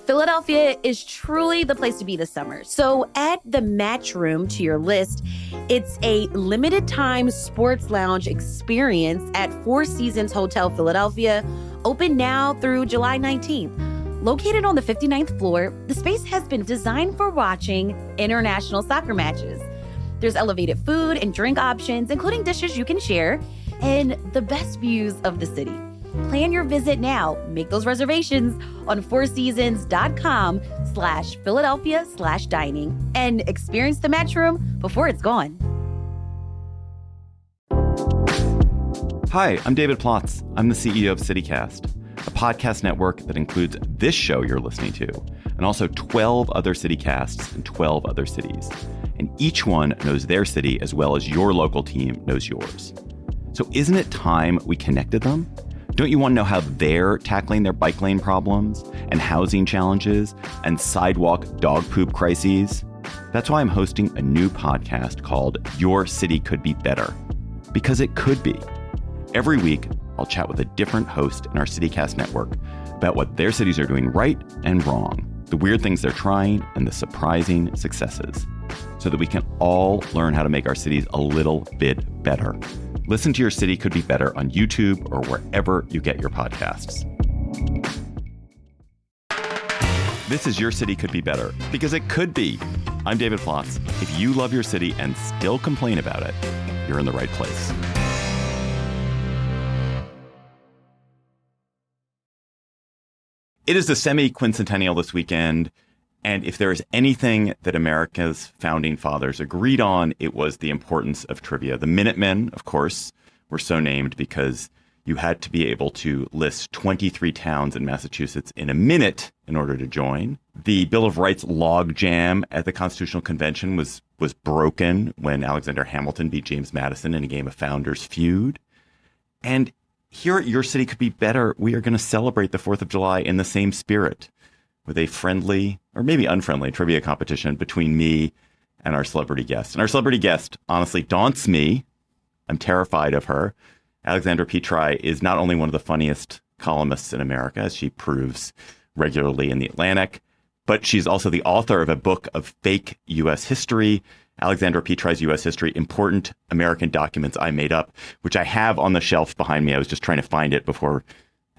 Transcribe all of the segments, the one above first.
Philadelphia is truly the place to be this summer. So add the Match Room to your list. It's a limited time sports lounge experience at Four Seasons Hotel Philadelphia, open now through July 19th. Located on the 59th floor, the space has been designed for watching international soccer matches. There's elevated food and drink options, including dishes you can share, and the best views of the city. Plan your visit now. Make those reservations on fourseasons.com/Philadelphia/dining and experience the Match Room before it's gone. Hi, I'm David Plotz. I'm the CEO of CityCast, a podcast network that includes this show you're listening to, and also 12 other CityCasts in 12 other cities. And each one knows their city as well as your local team knows yours. So isn't it time we connected them? Don't you want to know how they're tackling their bike lane problems and housing challenges and sidewalk dog poop crises? That's why I'm hosting a new podcast called Your City Could Be Better. Because it could be. Every week, I'll chat with a different host in our CityCast network about what their cities are doing right and wrong, the weird things they're trying, and the surprising successes, so that we can all learn how to make our cities a little bit better. Listen to Your City Could Be Better on YouTube or wherever you get your podcasts. This is Your City Could Be Better, because it could be. I'm David Plotz. If you love your city and still complain about it, you're in the right place. It is the semi-quincentennial this weekend. And if there is anything that America's founding fathers agreed on, it was the importance of trivia. The Minutemen, of course, were so named because you had to be able to list 23 towns in Massachusetts in a minute in order to join. The Bill of Rights logjam at the Constitutional Convention was broken when Alexander Hamilton beat James Madison in a game of Founders Feud. And here at Your City Could Be Better, we are going to celebrate the 4th of July in the same spirit, with a friendly, or maybe unfriendly, trivia competition between me and our celebrity guest. And our celebrity guest honestly daunts me. I'm terrified of her. Alexandra Petri is not only one of the funniest columnists in America, as she proves regularly in The Atlantic, but she's also the author of a book of fake U.S. history, Alexandra Petri's U.S. History, Important American Documents I Made Up, which I have on the shelf behind me. I was just trying to find it before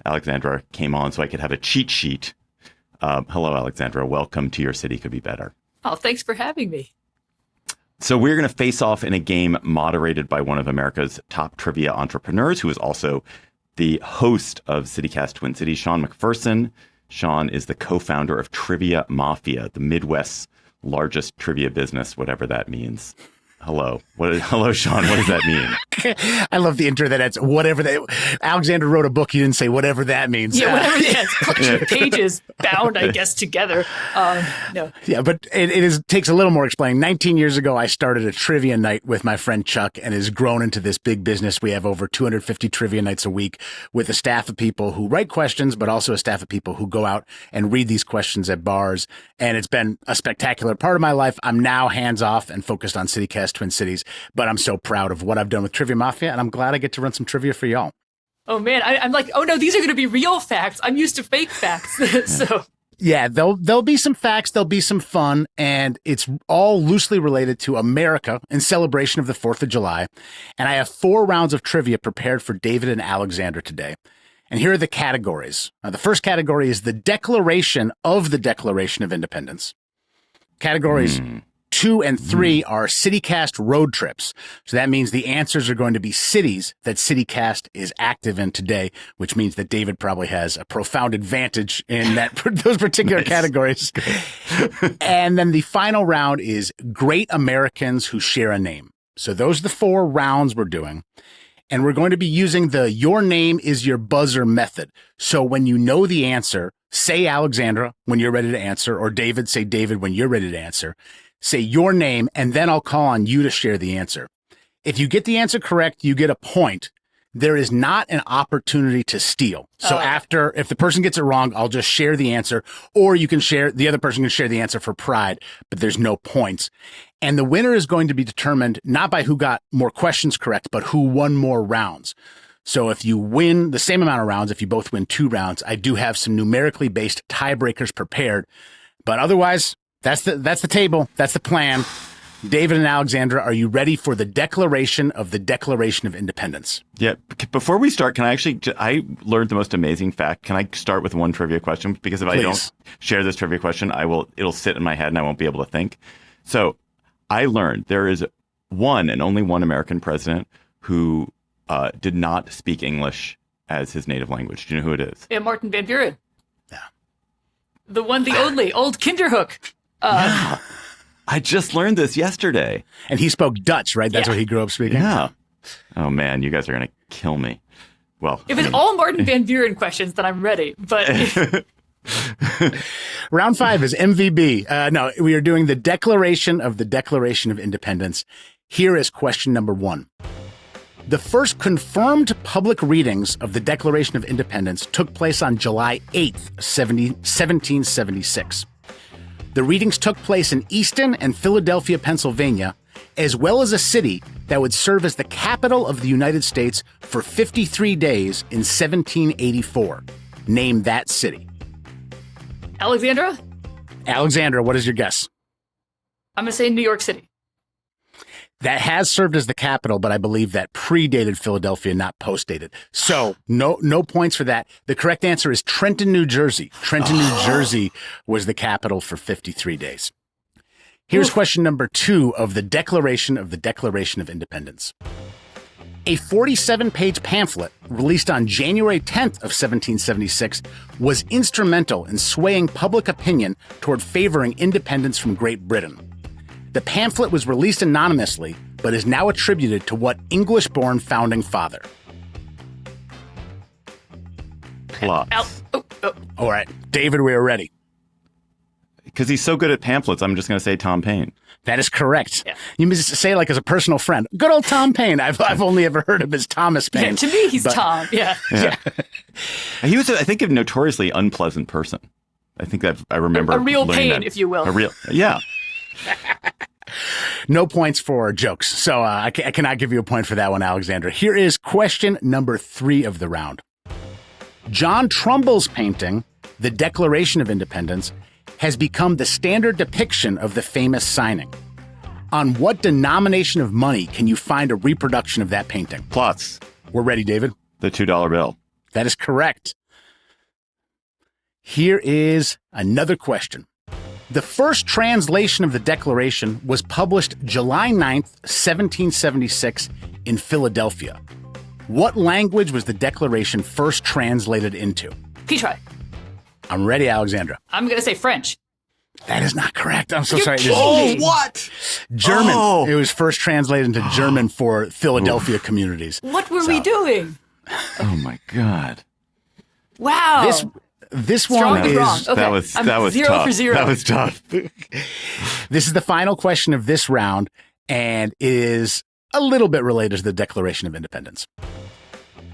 Alexandra came on so I could have a cheat sheet. Hello, Alexandra. Welcome to Your City Could Be Better. Oh, thanks for having me. So we're going to face off in a game moderated by one of America's top trivia entrepreneurs, who is also the host of CityCast Twin Cities, Sean McPherson. Sean is the co-founder of Trivia Mafia, the Midwest's largest trivia business, whatever that means. Hello. Hello, Sean. What does that mean? I love the intro that adds whatever that. Alexander wrote a book. He didn't say whatever that means. Yeah, whatever. Yeah, it's a collection of pages bound, I guess, together. No. Yeah, but it takes a little more explaining. 19 years ago, I started a trivia night with my friend Chuck, and has grown into this big business. We have over 250 trivia nights a week with a staff of people who write questions, but also a staff of people who go out and read these questions at bars. And it's been a spectacular part of my life. I'm now hands off and focused on CityCast Twin Cities, but I'm so proud of what I've done with Trivia Mafia, and I'm glad I get to run some trivia for y'all. Oh man, I'm like, oh no, these are going to be real facts. I'm used to fake facts. So yeah, there'll be some facts, there'll be some fun, and it's all loosely related to America in celebration of the 4th of July. And I have 4 rounds of trivia prepared for David and Alexandra today. And here are the categories. Now, the first category is the Declaration of the Declaration of Independence. Categories 2 and 3 are CityCast road trips. So that means the answers are going to be cities that CityCast is active in today, which means that David probably has a profound advantage in those particular categories. And then the final round is Great Americans Who Share a Name. So those are the 4 rounds we're doing. And we're going to be using the Your Name is Your Buzzer method. So when you know the answer, say Alexandra when you're ready to answer, or David, say David when you're ready to answer. Say your name, and then I'll call on you to share the answer. If you get the answer correct, you get a point. There is not an opportunity to steal. So if the person gets it wrong, I'll just share the answer, or the other person can share the answer for pride, but there's no points. And the winner is going to be determined not by who got more questions correct, but who won more rounds. So if you win the same amount of rounds, if you both win 2 rounds, I do have some numerically based tiebreakers prepared. But otherwise, that's the table. That's the plan. David and Alexandra, are you ready for the Declaration of Independence? Yeah. Before we start, I learned the most amazing fact. Can I start with one trivia question? Because if I don't share this trivia question, it'll sit in my head and I won't be able to think. So I learned there is one and only one American president who did not speak English as his native language. Do you know who it is? Yeah, Martin Van Buren. Yeah. The one, the only, old Kinderhook. Yeah. I just learned this yesterday. And he spoke Dutch, right? That's what he grew up speaking? Yeah. Oh, man, you guys are going to kill me. Well, if it's all Martin Van Buren questions, then I'm ready. But Round 5 is MVB. No, we are doing the Declaration of Independence. Here is question number 1. The first confirmed public readings of the Declaration of Independence took place on July 8th, 1776. The readings took place in Easton and Philadelphia, Pennsylvania, as well as a city that would serve as the capital of the United States for 53 days in 1784. Name that city. Alexandra, what is your guess? I'm going to say New York City. That has served as the capital, but I believe that predated Philadelphia, not postdated. So no points for that. The correct answer is Trenton, New Jersey. Trenton, New Jersey was the capital for 53 days. Here's question number 2 of the Declaration of Independence. A 47-page pamphlet released on January 10th of 1776 was instrumental in swaying public opinion toward favoring independence from Great Britain. The pamphlet was released anonymously, but is now attributed to what English-born founding father? Plotz. All right, David, we are ready. Because he's so good at pamphlets, I'm just going to say Tom Paine. That is correct. Yeah. You must say it like as a personal friend. Good old Tom Paine. I've only ever heard of his Thomas Paine. Yeah, to me, he's Tom. Yeah. He was, I think, a notoriously unpleasant person. I think that I remember a real learning pain, that. if you will. Yeah. No points for jokes. So I cannot give you a point for that one, Alexandra. Here is question number 3 of the round. John Trumbull's painting, The Declaration of Independence, has become the standard depiction of the famous signing. On what denomination of money can you find a reproduction of that painting? Plotz. We're ready, David. The $2 bill. That is correct. Here is another question. The first translation of the Declaration was published July 9th, 1776 in Philadelphia. What language was the Declaration first translated into? Petri. I'm ready, Alexandra. I'm going to say French. That is not correct. I'm so You're sorry. kidding me. What? German. Oh. It was first translated into German for Philadelphia communities. What were we doing? Oh, my God. Wow. This Strong one and is wrong. Okay. That was I'm tough. 0 for 0. That was tough. This is the final question of this round and is a little bit related to the Declaration of Independence.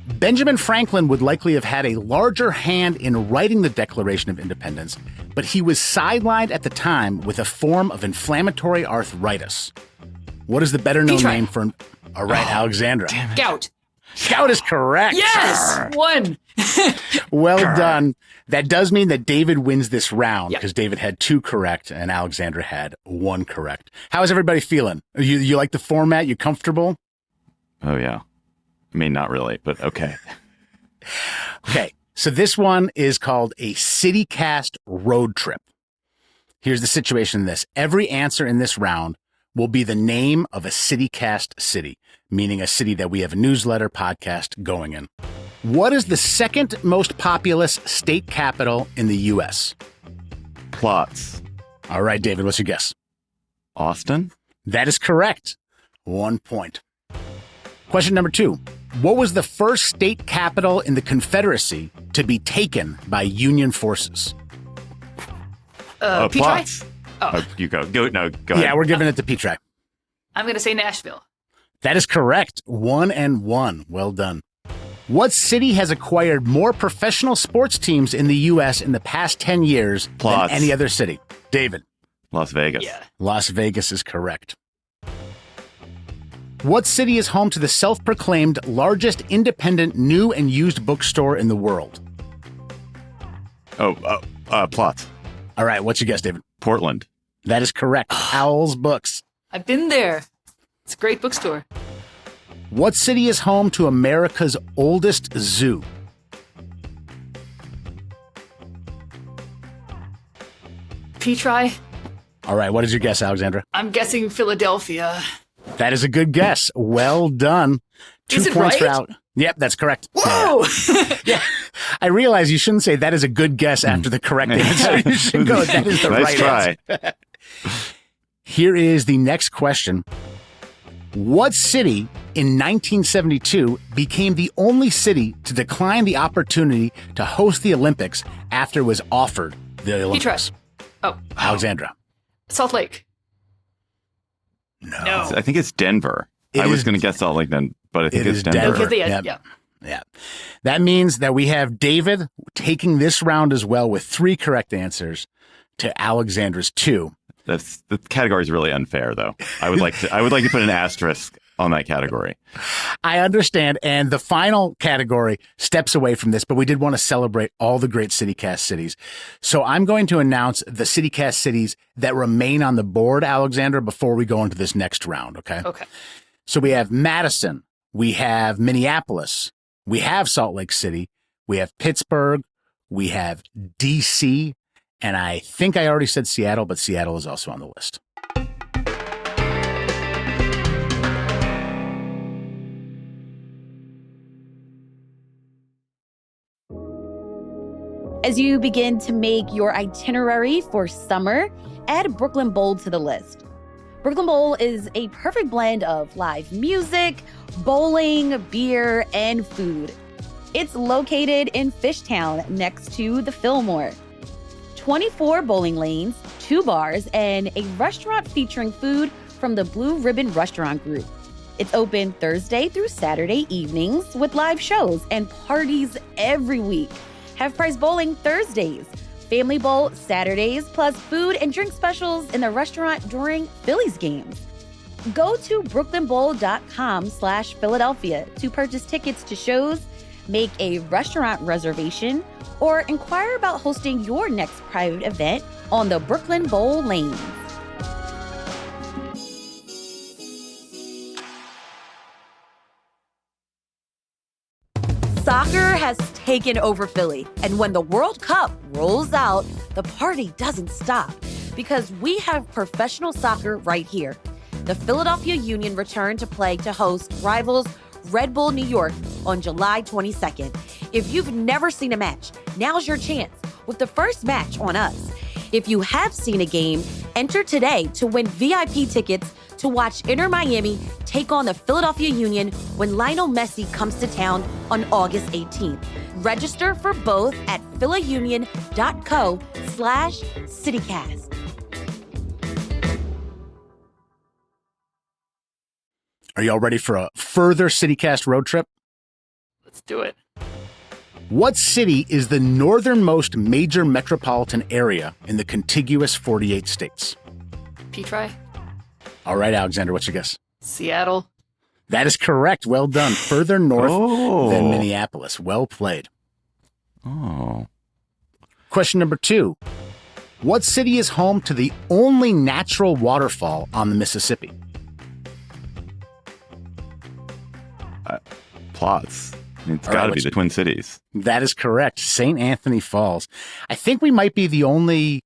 Benjamin Franklin would likely have had a larger hand in writing the Declaration of Independence, but he was sidelined at the time with a form of inflammatory arthritis. What is the better-known Petri. name for... All right, Alexandra. Gout. Gout is correct. Yes! One. Well done. That does mean that David wins this round Yep. because David had 2 correct and Alexandra had 1 correct. How is everybody feeling? You like the format? You comfortable? Oh, yeah. I mean, not really, but okay. Okay, so this one is called a CityCast road trip. Here's the situation in this. Every answer in this round will be the name of a CityCast city, meaning a city that we have a newsletter podcast going in. What is the second most populous state capital in the U.S.? Plotz. All right, David, what's your guess? Austin? That is correct. 1 point. Question number 2. What was the first state capital in the Confederacy to be taken by Union forces? Petri. Plotz. Oh. You go. Go ahead. Yeah, we're giving it to Petri. I'm going to say Nashville. That is correct. 1 and 1. Well done. What city has acquired more professional sports teams in the U.S. in the past 10 years Plotz. than any other city? David. Las Vegas. Yeah. Las Vegas is correct. What city is home to the self-proclaimed largest independent new and used bookstore in the world? Plotz. All right, what's your guess, David? Portland. That is correct. Howell's Books. I've been there. It's a great bookstore. What city is home to America's oldest zoo? Petri. All right, what is your guess, Alexandra? I'm guessing Philadelphia. That is a good guess. Well done. 2 Is it points for right? Alex. Yep, that's correct. Whoa! Yeah. I realize you shouldn't say that is a good guess after the correct answer. You should go, that is the Nice right try. answer. Here is the next question. What city in 1972 became the only city to decline the opportunity to host the Olympics after it was offered the Olympics? Oh, Alexandra. Salt Lake. No. I think it's Denver. It I was is- going to guess Salt Lake then, but I think It it's is Denver. Denver. Because they Yep. yeah. Yeah. That means that we have David taking this round as well with 3 correct answers to Alexandra's 2. The category is really unfair, though. I would like to put an asterisk on that category. I understand. And the final category steps away from this, but we did want to celebrate all the great CityCast cities. So I'm going to announce the CityCast cities that remain on the board, Alexandra, before we go into this next round. Okay. Okay. So we have Madison. We have Minneapolis. We have Salt Lake City. We have Pittsburgh. We have DC. And I think I already said Seattle, but Seattle is also on the list. As you begin to make your itinerary for summer, add Brooklyn Bowl to the list. Brooklyn Bowl is a perfect blend of live music, bowling, beer, and food. It's located in Fishtown next to the Fillmore. 24 bowling lanes, 2 bars, and a restaurant featuring food from the Blue Ribbon Restaurant Group. It's open Thursday through Saturday evenings with live shows and parties every week. Half price bowling Thursdays, family bowl Saturdays, plus food and drink specials in the restaurant during Phillies games. Go to brooklynbowl.com/Philadelphia to purchase tickets to shows, make a restaurant reservation, or inquire about hosting your next private event on the Brooklyn Bowl lanes. Soccer has taken over Philly, and when the World Cup rolls out, the party doesn't stop because we have professional soccer right here. The Philadelphia Union returned to play to host rivals Red Bull New York on July 22nd. If you've never seen a match, now's your chance with the first match on us. If you have seen a game, enter today to win VIP tickets to watch Inter Miami take on the Philadelphia Union when Lionel Messi comes to town on August 18th. Register for both at philaunion.co/citycast. Are y'all ready for a further CityCast road trip? Let's do it. What city is the northernmost major metropolitan area in the contiguous 48 states? Petri. All right, Alexander, what's your guess? Seattle. That is correct. Well done. Further north Oh. than Minneapolis. Well played. Oh. Question number 2. What city is home to the only natural waterfall on the Mississippi? Plotz. It's All got right, to be the Twin Cities. That is correct. St. Anthony Falls. I think we might be the only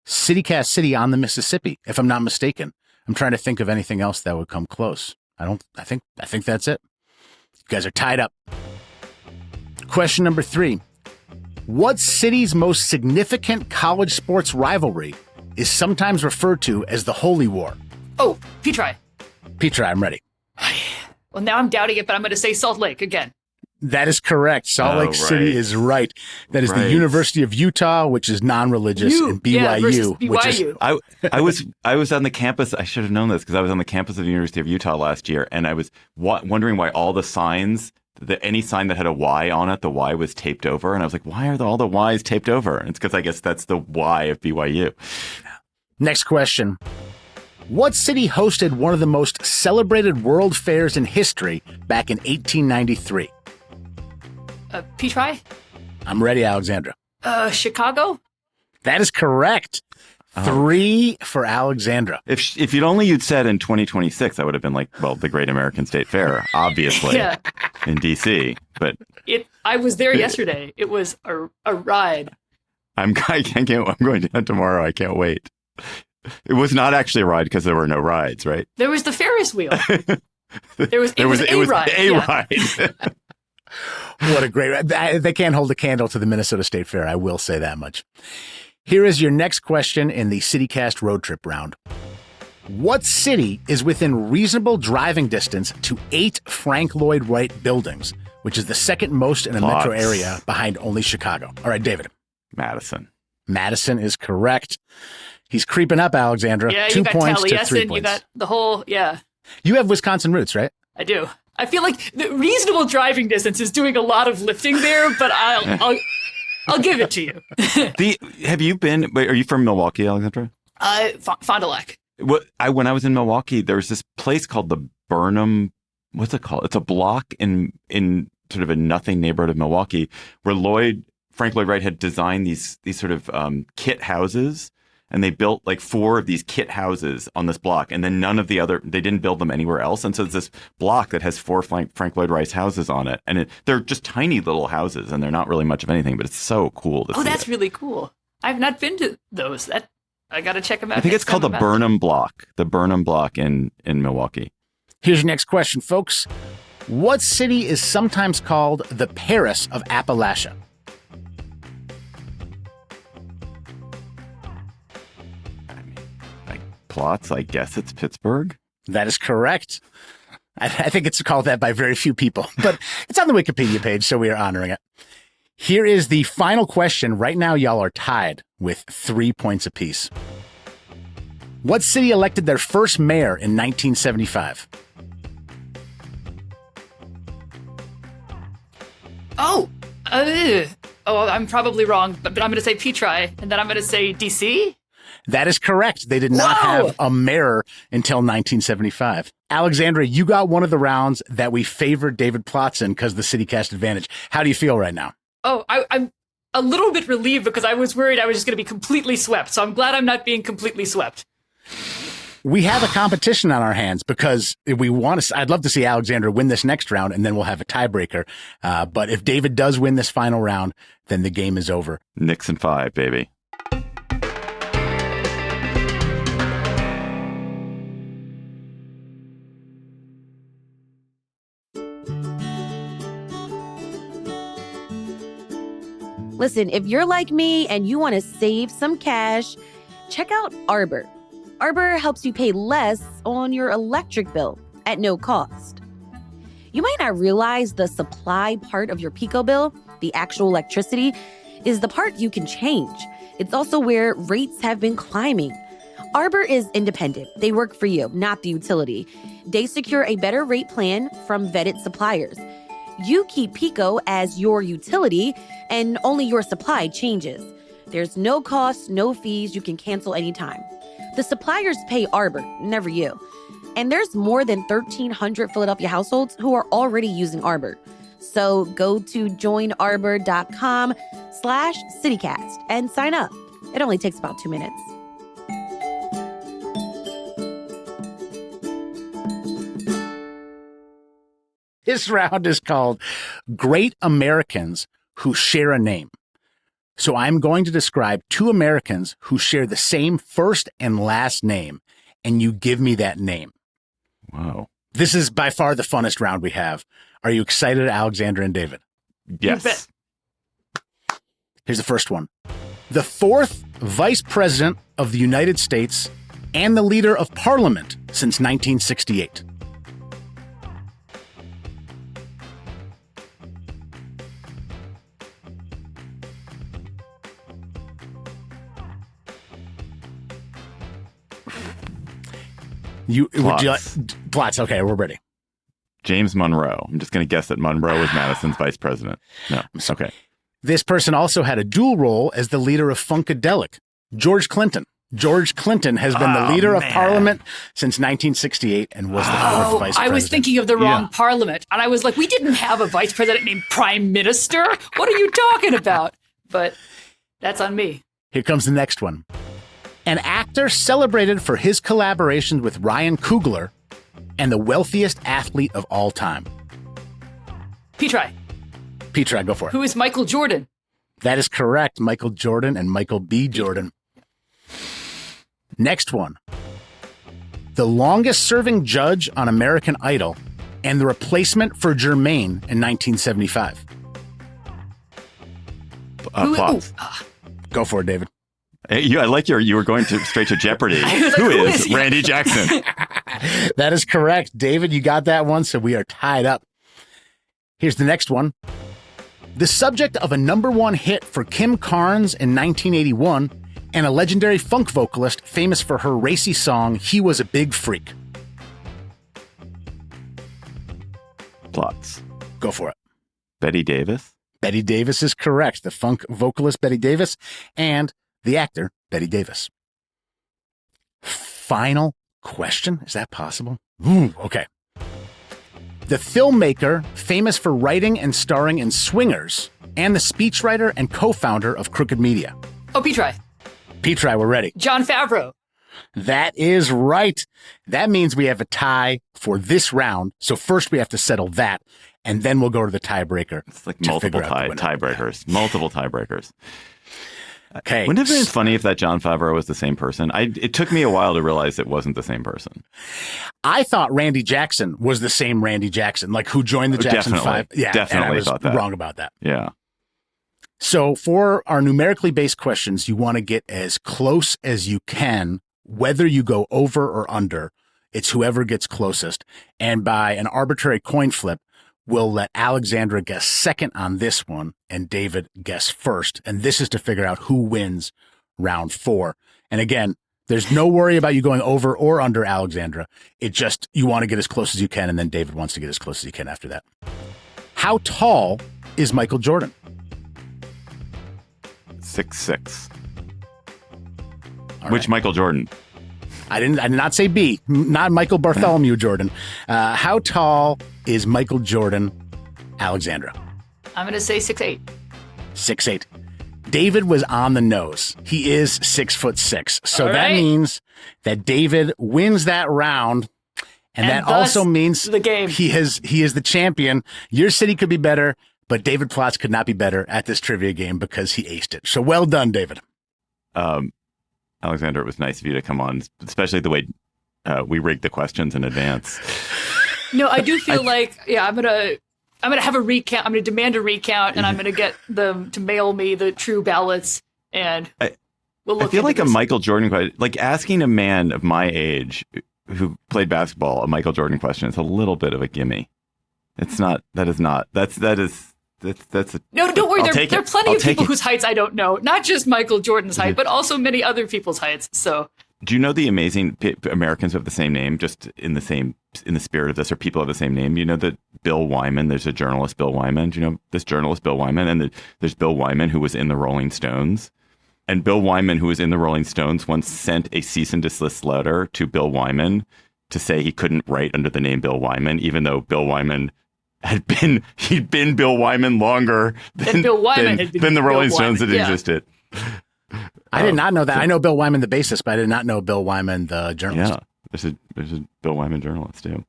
CityCast city on the Mississippi, if I'm not mistaken. I'm trying to think of anything else that would come close. I think that's it. You guys are tied up. Question number 3. What city's most significant college sports rivalry is sometimes referred to as the Holy War? Oh, Petri. Petra, I'm ready. Well, now I'm doubting it, but I'm going to say Salt Lake again. That is correct. Salt Oh, Lake City right. is right. That is the Right. University of Utah, which is non-religious, and yeah, versus BYU, which is BYU. I was on the campus. I should have known this because I was on the campus of the University of Utah last year, and I was wondering why all the signs, any sign that had a Y on it, the Y was taped over, and I was like, why are all the Ys taped over? And it's because I guess that's the Y of BYU. Next question. What city hosted one of the most celebrated world fairs in history back in 1893? Petri? I'm ready, Alexandra. Chicago? That is correct. 3 for Alexandra. If you'd said in 2026, I would have been like, well, the Great American State Fair, obviously, Yeah. in D.C. But I was there yesterday. It was a ride. I'm going down tomorrow. I can't wait. It was not actually a ride because there were no rides, right? There was the Ferris wheel. It was a ride. Ride. What a great ride. They can't hold a candle to the Minnesota State Fair. I will say that much. Here is your next question in the CityCast road trip round. What city is within reasonable driving distance to 8 Frank Lloyd Wright buildings, which is the second most in a metro area behind only Chicago? All right, David. Madison. Madison is correct. He's creeping up, Alexandra. Yeah, 2 you got points to 3 Taliesin, points. you got the whole, yeah. You have Wisconsin roots, right? I do. I feel like the reasonable driving distance is doing a lot of lifting there, but I'll give it to you. Have you been? Wait, are you from Milwaukee, Alexandra? Fond du Lac. When I was in Milwaukee, there was this place called the Burnham. What's it called? It's a block in sort of a nothing neighborhood of Milwaukee where Frank Lloyd Wright had designed these sort of kit houses. And they built like 4 of these kit houses on this block. And then they didn't build them anywhere else. And so it's this block that has 4 Frank Lloyd Wright houses on it. And they're just tiny little houses and they're not really much of anything, but it's so cool to see. Oh, that's really cool. I've not been to those. I got to check them out. I think it's called the Burnham Block. The Burnham Block in Milwaukee. Here's your next question, folks. What city is sometimes called the Paris of Appalachia? Plotz, I guess it's Pittsburgh. That is correct. I think it's called that by very few people, but it's on the Wikipedia page, so we are honoring it. Here is the final question. Right now, y'all are tied with 3 points apiece. What city elected their first mayor in 1975? I'm probably wrong, but I'm going to say Petri, and then I'm going to say DC. That is correct. They did not have a mayor until 1975. Alexandra, you got one of the rounds that we favored David Plotz in because of the CityCast advantage. How do you feel right now? Oh, I'm a little bit relieved because I was worried I was just going to be completely swept. So I'm glad I'm not being completely swept. We have a competition on our hands because I'd love to see Alexandra win this next round and then we'll have a tiebreaker. But if David does win this final round, then the game is over. Nixon 5, baby. Listen, if you're like me and you want to save some cash, check out Arbor. Arbor helps you pay less on your electric bill at no cost. You might not realize the supply part of your Pico bill, the actual electricity, is the part you can change. It's also where rates have been climbing. Arbor is independent. They work for you, not the utility. They secure a better rate plan from vetted suppliers. You keep Pico as your utility, and only your supply changes. There's no cost, no fees. You can cancel anytime. The suppliers pay Arbor, never you. And there's more than 1,300 Philadelphia households who are already using Arbor. So go to joinarbor.com/citycast and sign up. It only takes about 2 minutes. This round is called Great Americans Who Share a Name. So I'm going to describe 2 Americans who share the same first and last name, and you give me that name. Wow. This is by far the funnest round we have. Are you excited, Alexandra and David? Yes. Here's the first one. The 4th Vice President of the United States and the Leader of Parliament since 1968. Plotz. Okay, we're ready. James Monroe. I'm just going to guess that Monroe was Madison's vice president. No. Okay. This person also had a dual role as the leader of Funkadelic. George Clinton. George Clinton has been the leader of Parliament since 1968 and was the fourth vice president. I was thinking of the wrong Parliament. And I was like, we didn't have a vice president named Prime Minister. What are you talking about? But that's on me. Here comes the next one. An actor celebrated for his collaborations with Ryan Coogler and the wealthiest athlete of all time. Petri. Petri, go for it. Who is Michael Jordan? That is correct. Michael Jordan and Michael B. Jordan. Next one. The longest serving judge on American Idol and the replacement for Jermaine in 1975. Plotz. Go for it, David. Hey, I like you were going straight to Jeopardy. Who is Randy Jackson? That is correct. David, you got that one, so we are tied up. Here's the next one. The subject of a #1 hit for Kim Carnes in 1981 and a legendary funk vocalist famous for her racy song, He Was a Big Freak. Plotz. Go for it. Betty Davis? Betty Davis is correct. The funk vocalist Betty Davis and the actor Betty Davis. Final question. Is that possible? Okay. The filmmaker famous for writing and starring in Swingers and the speechwriter and co-founder of Crooked Media. Oh, Petri. Petri, we're ready. Jon Favreau. That is right. That means we have a tie for this round. So first we have to settle that, and then we'll go to the tiebreaker. It's like multiple tiebreakers. Multiple tiebreakers. Okay. Wouldn't it have been funny if that Jon Favreau was the same person? It took me a while to realize it wasn't the same person. I thought Randy Jackson was the same Randy Jackson, like who joined the Jackson Definitely. 5. Yeah, definitely and I was thought that. wrong about that. Yeah. So for our numerically based questions, you want to get as close as you can, whether you go over or under. It's whoever gets closest. And by an arbitrary coin flip, we'll let Alexandra guess second on this one and David guess first. And this is to figure out who wins round 4. And again, there's no worry about you going over or under, Alexandra. It just, you want to get as close as you can, and then David wants to get as close as he can after that. How tall is Michael Jordan? 6'6". All Which right. Michael Jordan? I did not say B, not Michael Bartholomew Jordan. How tall is Michael Jordan, Alexandra? I'm going to say 6'8". 6'8". David was on the nose. He is 6'6". So that means that David wins that round. And that also means the game. He is the champion. Your city could be better, but David Plotz could not be better at this trivia game because he aced it. So well done, David. Alexander, it was nice of you to come on, especially the way we rigged the questions in advance. No, I do feel I'm gonna have a recount. I'm gonna demand a recount, and I'm gonna get them to mail me the true ballots, and we'll look. I feel like this. a Michael Jordan question, like asking a man of my age who played basketball a Michael Jordan question is a little bit of a gimme. It's not. That is not. That's a, no. Don't worry. There are plenty of people it. whose heights I don't know. Not just Michael Jordan's height, but also many other people's heights. So. Do you know the amazing Americans who have the same name, just in the spirit of this, or people have the same name? You know that Bill Wyman, there's a journalist, Bill Wyman. Do you know this journalist, Bill Wyman? And there's Bill Wyman, who was in the Rolling Stones. And Bill Wyman, who was in the Rolling Stones, once sent a cease and desist letter to Bill Wyman to say he couldn't write under the name Bill Wyman, even though Bill Wyman he'd been Bill Wyman longer than Bill Wyman had been the Rolling Bill Stones Wyman. that existed. I did not know that. I know Bill Wyman, the bassist, but I did not know Bill Wyman, the journalist. Yeah, there's a Bill Wyman journalist too.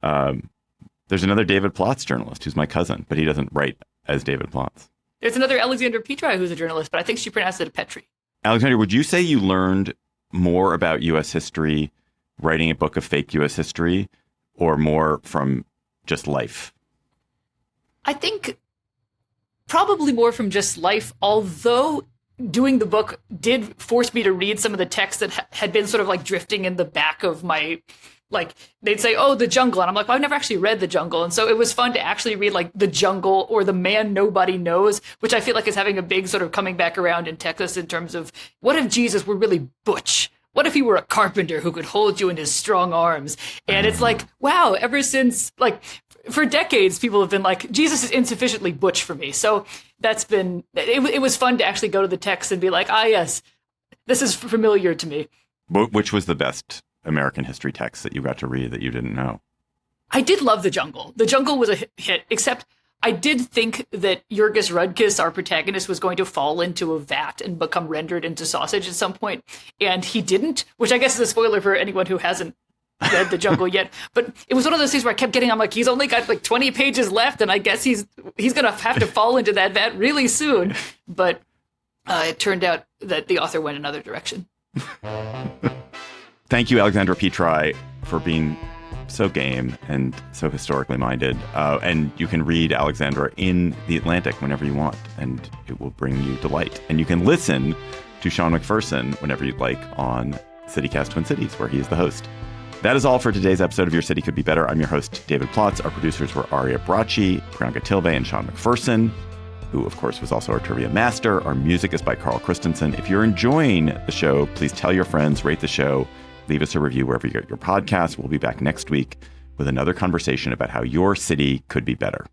There's another David Plotz journalist who's my cousin, but he doesn't write as David Plotz. There's another Alexandra Petri who's a journalist, but I think she pronounced it Petri. Alexandra, would you say you learned more about U.S. history writing a book of fake U.S. history, or more from just life? I think probably more from just life, although doing the book did force me to read some of the texts that had been sort of like drifting in the back of my, like, they'd say, oh, The Jungle. And I'm like, well, I've never actually read The Jungle. And so it was fun to actually read like The Jungle or The Man Nobody Knows, which I feel like is having a big sort of coming back around in Texas in terms of what if Jesus were really butch? What if he were a carpenter who could hold you in his strong arms? And it's like, wow, ever since, like, for decades, people have been like, Jesus is insufficiently butch for me. So that's been, it was fun to actually go to the text and be like, yes, this is familiar to me. Which was the best American history text that you got to read that you didn't know? I did love The Jungle. The Jungle was a hit, except I did think that Jurgis Rudkis, our protagonist, was going to fall into a vat and become rendered into sausage at some point, and he didn't, which I guess is a spoiler for anyone who hasn't read The Jungle yet. But it was one of those things where I kept I'm like, he's only got like 20 pages left, and I guess he's going to have to fall into that vat really soon. But it turned out that the author went another direction. Thank you, Alexandra Petri, for being so game and so historically minded. And you can read Alexandra in The Atlantic whenever you want, and it will bring you delight. And you can listen to Sean McPherson whenever you'd like on CityCast Twin Cities, where he is the host. That is all for today's episode of Your City Could Be Better. I'm your host, David Plotz. Our producers were Aria Bracci, Priyanka Tilve, and Sean McPherson, who, of course, was also our trivia master. Our music is by Carl Christensen. If you're enjoying the show, please tell your friends, rate the show, leave us a review wherever you get your podcasts. We'll be back next week with another conversation about how your city could be better.